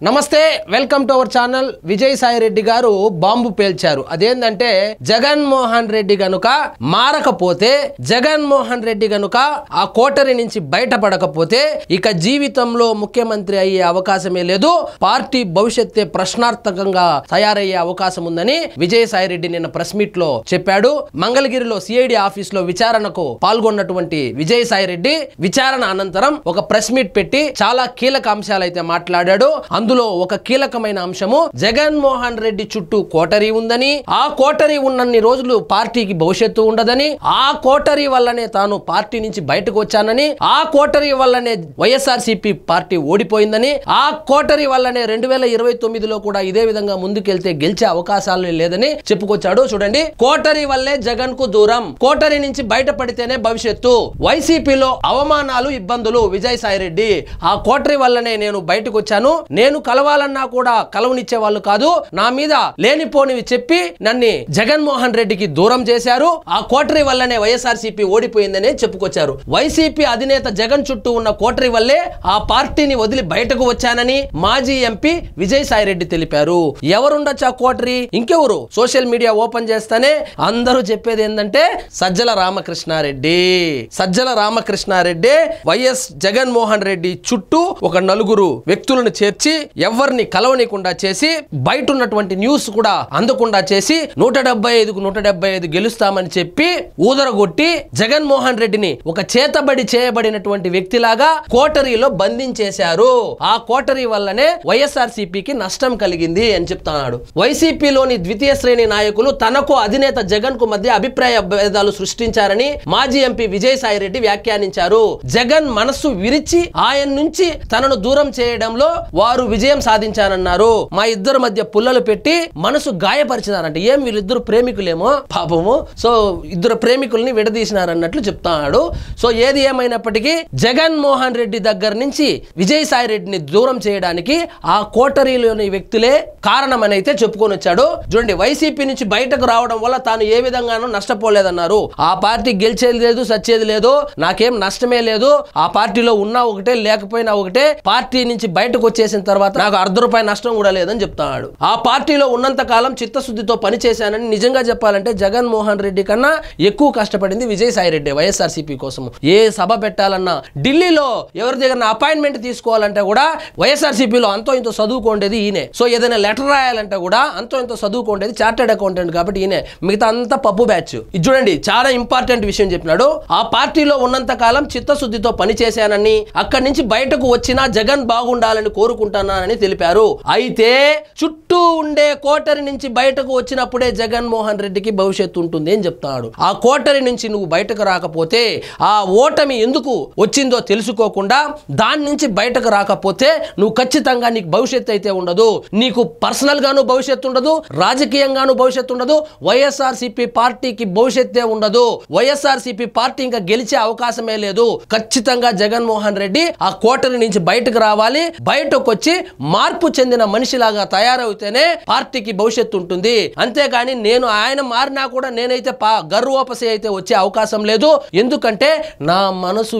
నమస్తే welcome to our channel Vijayasai Reddy గారు bomb పేల్చారు అదేంటంటే జగన్మోహన్ రెడ్డి గనుక మారకపోతే జగన్మోహన్ రెడ్డి గనుక ఆ కోటరి నుంచి బయటపడకపోతే ఇక జీవితంలో ముఖ్యమంత్రి అయ్యే అవకాశమే లేదు పార్టీ భవిష్యత్తే ప్రశ్నార్థకంగా తయారయ్యే అవకాశం ఉందని విజయసాయి రెడ్డి నిన్న ప్రెస్ మీట్ లో చెప్పాడు మంగళగిరిలో సిఐడి ఆఫీస్ లో విచారణకు పాల్గొన్నటువంటి విజయసాయి రెడ్డి విచారణ అనంతరం ఒక ప్రెస్ మీట్ పెట్టి చాలా కీలక అంశాలు అయితే మాట్లాడాడు అందులో ఒక కీలకమైన అంశము జగన్మోహన్ రెడ్డి చుట్టూ కోటరీ ఉందని ఆ కోటరీ ఉన్నన్ని రోజులు పార్టీకి భవిష్యత్తు ఉండదని ఆ కోటరీ వల్లనే తాను పార్టీ నుంచి బయటకు వచ్చానని ఆ కోటరీ వల్లనే వైఎస్ఆర్సీపీ పార్టీ ఓడిపోయిందని ఆ కోటరీ వల్లనే 2029లో కూడా ఇదే విధంగా ముందుకెళ్తే గెలిచే అవకాశాలు లేదని చెప్పుకొచ్చాడు చూడండి కోటరీ వల్లే జగన్ కు దూరం కోటరీ నుంచి బయటపడితేనే భవిష్యత్తు వైసీపీలో అవమానాలు ఇబ్బందులు విజయసాయి రెడ్డి ఆ కోటరీ వల్లనే నేను బయటకు వచ్చాను నేను కలవాలన్నా కూడా కలవనిచ్చే వాళ్ళు కాదు నా మీద లేనిపోనివి చెప్పి నన్ను జగన్మోహన్ రెడ్డికి దూరం చేశారు ఆ కోటరీ వల్లనే వైఎస్ఆర్సీపీ ఓడిపోయిందని చెప్పుకొచ్చారు వైసీపీ అధినేత జగన్ చుట్టూ ఉన్న కోటరీ వల్లే ఆ పార్టీని వదిలి బయటకు వచ్చానని మాజీ ఎంపీ విజయసాయి రెడ్డి తెలిపారు ఎవరుండొచ్చు ఆ కోటరీ ఇంకెవరు సోషల్ మీడియా ఓపెన్ చేస్తేనే అందరూ చెప్పేది ఏంటంటే సజ్జల రామకృష్ణారెడ్డి వైఎస్ జగన్మోహన్ రెడ్డి చుట్టూ ఒక నలుగురు వ్యక్తులను చేర్చి ఎవరిని కలవనీయకుండా చేసి బయట ఉన్నటువంటి న్యూస్ కూడా అందకుండా చేసి 175కు 175 గెలుస్తామని చెప్పి ఊదరగొట్టి జగన్మోహన్ రెడ్డిని ఒక చేతబడి చేయబడినటువంటి వ్యక్తిలాగా కోటరీలో బంధించేశారు ఆ కోటరీ వల్లనే వైఎస్ఆర్సీపీకి నష్టం కలిగింది అని చెప్తున్నాడు వైసీపీలోని ద్వితీయ శ్రేణి నాయకులు తనకు అధినేత జగన్ కు మధ్య అభిప్రాయ భేదాలు సృష్టించారని మాజీ ఎంపీ విజయసాయి రెడ్డి వ్యాఖ్యానించారు జగన్ మనస్సు విరిచి ఆయన నుంచి తనను దూరం చేయడంలో వారు విజయం సాధించారన్నారు మా ఇద్దరు మధ్య పుల్లలు పెట్టి మనసు గాయపరిచినారంట ఏం వీళ్ళిద్దరు ప్రేమికులేమో పాపము సో ఇద్దరు ప్రేమికుల్ని విడదీసినారన్నట్లు చెప్తున్నాడు సో ఏది ఏమైనప్పటికీ జగన్మోహన్ రెడ్డి దగ్గర నుంచి విజయసాయి రెడ్డిని దూరం చేయడానికి ఆ కోటరీలోని వ్యక్తులే కారణమని అయితే చెప్పుకొని వచ్చాడు చూడండి వైసీపీ నుంచి బయటకు రావడం వల్ల తాను ఏ విధంగానూ నష్టపోలేదన్నారు ఆ పార్టీ గెలిచేది లేదు సచ్చేది లేదు నాకేం నష్టమే లేదు ఆ పార్టీలో ఉన్నా ఒకటే లేకపోయినా ఒకటే పార్టీ నుంచి బయటకు వచ్చేసిన తర్వాత నాకు ₹1 నష్టం కూడా లేదని చెప్తాడు ఆ పార్టీలో ఉన్నంత కాలం చిత్తశుద్ధితో పనిచేశానని నిజంగా చెప్పాలంటే జగన్మోహన్ రెడ్డి కన్నా ఎక్కువ కష్టపడింది విజయసాయి రెడ్డి వైఎస్ఆర్సీపీ కోసం ఏ సభ పెట్టాలన్నా ఢిల్లీలో ఎవరి దగ్గర అపాయింట్మెంట్ తీసుకోవాలంటే కూడా వైఎస్ఆర్సీపీలో అంతో ఇంతో చదువుకోండేది ఈయనే సో ఏదైనా లెటర్ రాయాలంటే కూడా అంతో ఇంతో చదువుకోండేది చార్టెడ్ అకౌంటెంట్ కాబట్టి ఈయనే మిగతా అంతా పప్పు బ్యాచ్ ఇది చూడండి చాలా ఇంపార్టెంట్ విషయం చెప్పినాడు ఆ పార్టీలో ఉన్నంత కాలం చిత్తశుద్ధితో పనిచేశానని అక్కడి నుంచి బయటకు వచ్చినా జగన్ బాగుండాలని కోరుకుంటున్నానని తెలిపారు అయితే చుట్టూ ఉండే కోటరి నుంచి బయటకు వచ్చినప్పుడే జగన్మోహన్ రెడ్డికి భవిష్యత్తు ఉంటుంది అని చెప్తాడు ఆ కోటరి నుంచి నువ్వు బయటకు రాకపోతే ఆ ఓటమి ఎందుకు వచ్చిందో తెలుసుకోకుండా దాని నుంచి బయటకు రాకపోతే నువ్వు ఖచ్చితంగా నీకు భవిష్యత్తు అయితే ఉండదు నీకు పర్సనల్ గాను భవిష్యత్తు ఉండదు రాజకీయంగాను భవిష్యత్తు ఉండదు వైఎస్ఆర్సీపీ పార్టీకి భవిష్యత్తే ఉండదు వైఎస్ఆర్సీపీ పార్టీ ఇంకా గెలిచే అవకాశమే లేదు ఖచ్చితంగా జగన్మోహన్ రెడ్డి ఆ కోటరి నుంచి బయటకు రావాలి బయటకు వచ్చి మార్పు చెందిన మనిషిలాగా తయారవుతేనే పార్టీకి భవిష్యత్తు ఉంటుంది అంతేగాని నేను ఆయన మారినా కూడా నేనైతే గర్వోపసి అయితే వచ్చే అవకాశం లేదు ఎందుకంటే నా మనసు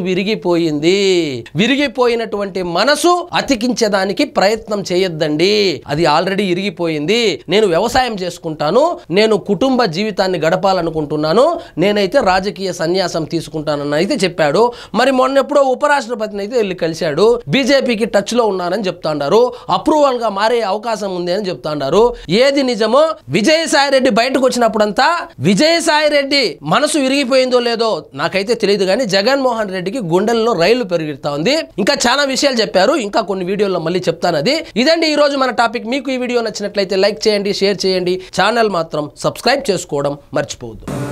విరిగిపోయినటువంటి మనసు అతికించడానికి ప్రయత్నం చేయొద్దండి అది ఆల్రెడీ ఇరిగిపోయింది నేను వ్యవసాయం చేసుకుంటాను నేను కుటుంబ జీవితాన్ని గడపాలనుకుంటున్నాను నేనైతే రాజకీయ సన్యాసం తీసుకుంటానని అయితే చెప్పాడు మరి మొన్నెప్పుడో ఉపరాష్ట్రపతిని అయితే వెళ్ళి కలిశాడు బీజేపీకి టచ్ లో ఉన్నారని చెప్తాండారు అప్రూవల్ గా మారే అవకాశం ఉంది అని చెప్తాండారు ఏది నిజమో విజయసాయి రెడ్డి బయటకు వచ్చినప్పుడంతా విజయసాయి రెడ్డి మనసు విరిగిపోయిందో లేదో నాకైతే తెలియదు కానీ జగన్మోహన్ రెడ్డికి గుండెల్లో రైలు పెరుగుతా ఉంది ఇంకా చాలా విషయాలు చెప్పారు ఇంకా కొన్ని వీడియోల్లో మళ్ళీ చెప్తాను అది ఇదండి ఈ రోజు మన టాపిక్ మీకు ఈ వీడియో నచ్చినట్లయితే లైక్ చేయండి షేర్ చేయండి ఛానల్ మాత్రం సబ్స్క్రైబ్ చేసుకోవడం మర్చిపోవద్దు